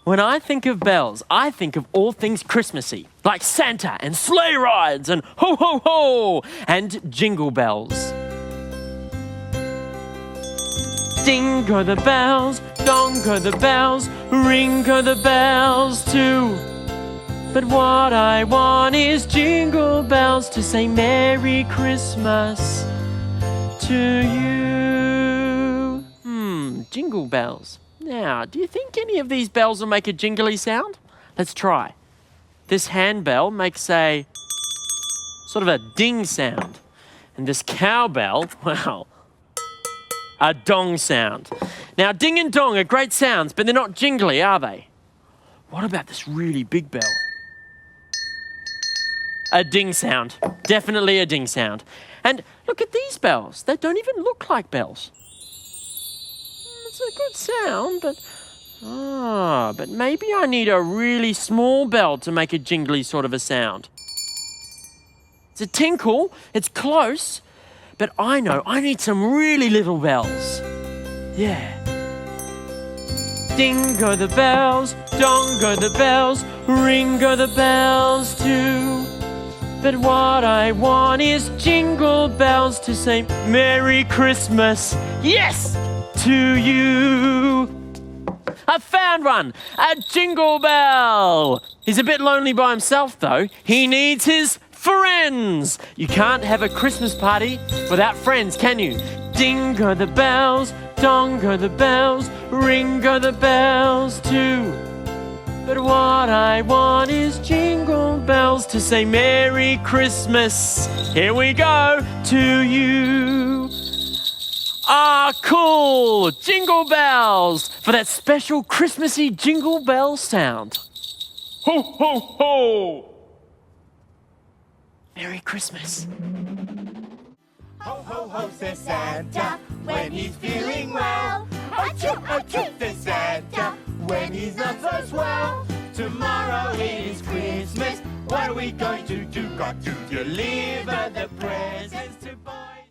When I think of bells, I think of all things Christmassy, like Santa and sleigh rides and ho, ho, ho, and jingle bells. Ding go the bells, dong go the bells, ring go the bells too. But what I want is jingle bells to say Merry Christmas to you. Jingle bells. Now, do you think any of these bells will make a jingly sound? Let's try. This handbell makes a sort of a ding sound. And this cowbell, wow, a dong sound. Now, ding and dong are great sounds, but they're not jingly, are they? What about this really big bell? A ding sound. Definitely a ding sound. And look at these bells. They don't even look like bells. It's a good sound, but maybe I need a really small bell to make a jingly sort of a sound. It's a tinkle, it's close, but I know I need some really little bells. Yeah. Ding go the bells, dong go the bells, ring go the bells too. But what I want is jingle bells to say Merry Christmas, yes, to you. I found one, a jingle bell. He's a bit lonely by himself though. He needs his friends. You can't have a Christmas party without friends, can you? Ding go the bells, dong go the bells, ring go the bells too. But what I want is jingle bells to say Merry Christmas. Here we go, to you. Ah, cool! Jingle bells for that special Christmassy jingle bell sound. Ho, ho, ho! Merry Christmas. Ho, ho, ho, says Santa when he's feeling well. Achoo, achoo, says Santa when he's not so swell. Tomorrow is Christmas. What are we going to do? Got to deliver the presents